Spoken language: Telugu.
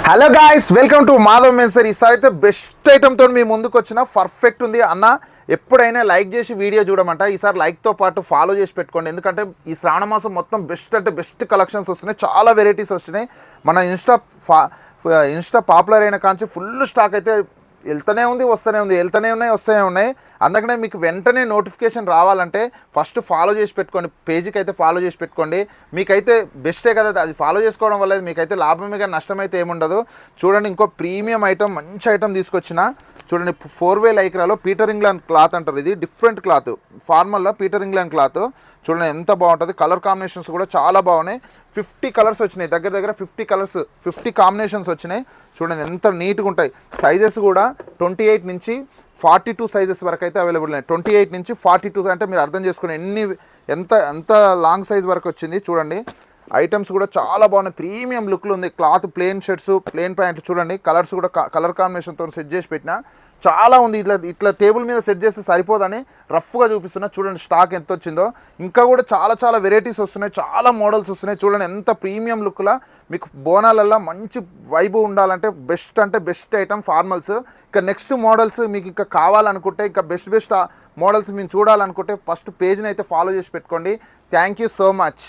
Hello guys, welcome to Madhav men's. ఈసారి అయితే బెస్ట్ ఐటమ్తో మీ ముందుకు వచ్చిన పర్ఫెక్ట్ ఉంది అన్న. ఎప్పుడైనా లైక్ చేసి వీడియో చూడమంట. ఈసారి లైక్తో పాటు ఫాలో చేసి పెట్టుకోండి, ఎందుకంటే ఈ శ్రావణ మాసం మొత్తం బెస్ట్ అంటే బెస్ట్ కలెక్షన్స్ వస్తున్నాయి, చాలా వెరైటీస్ వస్తున్నాయి. మన ఇన్స్టా పాపులర్ అయిన కాంచి ఫుల్ స్టాక్ అయితే వెళ్తూనే ఉంది, వెళ్తూనే ఉన్నాయి. అందుకనే మీకు వెంటనే నోటిఫికేషన్ రావాలంటే ఫస్ట్ ఫాలో చేసి పెట్టుకోండి, పేజీకి అయితే ఫాలో చేసి పెట్టుకోండి. మీకైతే బెస్టే కదా, అది ఫాలో చేసుకోవడం వల్ల మీకైతే లాభమే కానీ నష్టం అయితే ఏముండదు. చూడండి, ఇంకో ప్రీమియం ఐటమ్, మంచి ఐటమ్ తీసుకొచ్చిన. చూడండి, 4 లైక్రాలో పీటర్ ఇంగ్లాండ్ క్లాత్ అంటారు. ఇది డిఫరెంట్ క్లాత్, ఫార్మల్లో పీటర్ ఇంగ్లాండ్ క్లాత్. చూడండి ఎంత బాగుంటుంది, కలర్ కాంబినేషన్స్ కూడా చాలా బాగున్నాయి. 50 కలర్స్ వచ్చినాయి, దగ్గర 50 కలర్స్, 50 కాంబినేషన్స్ వచ్చినాయి. చూడండి ఎంత నీట్గా ఉంటాయి. సైజెస్ కూడా 28 నుంచి 42 సైజెస్ వరకు అయితే అవైలబుల్ ఉన్నాయి. 28 నుంచి 42 అంటే మీరు అర్థం చేసుకుని ఎంత లాంగ్ సైజ్ వరకు వచ్చింది. చూడండి, ఐటమ్స్ కూడా చాలా బాగున్నాయి, ప్రీమియం లుక్లో ఉంది. క్లాత్ ప్లెయిన్ షర్ట్స్, ప్లెయిన్ ప్యాంట్లు. చూడండి, కలర్స్ కూడా కలర్ కాంబినేషన్తో సెట్ చేసి పెట్టిన చాలా ఉంది. ఇట్లా టేబుల్ మీద సెట్ చేస్తే సరిపోదని రఫ్గా చూపిస్తున్నా. చూడండి స్టాక్ ఎంత వచ్చిందో. ఇంకా కూడా చాలా వెరైటీస్ వస్తున్నాయి, చాలా మోడల్స్ వస్తున్నాయి. చూడండి ఎంత ప్రీమియం లుక్లా మీకు బోనాలల్లో మంచి వైబ్ ఉండాలంటే బెస్ట్ అంటే బెస్ట్ ఐటమ్ ఫార్మల్స్. ఇంకా నెక్స్ట్ మోడల్స్ మీకు ఇంకా కావాలనుకుంటే, ఇంకా బెస్ట్ మోడల్స్ మేము చూడాలనుకుంటే ఫస్ట్ పేజ్ని అయితే ఫాలో చేసి పెట్టుకోండి. Thank you so much.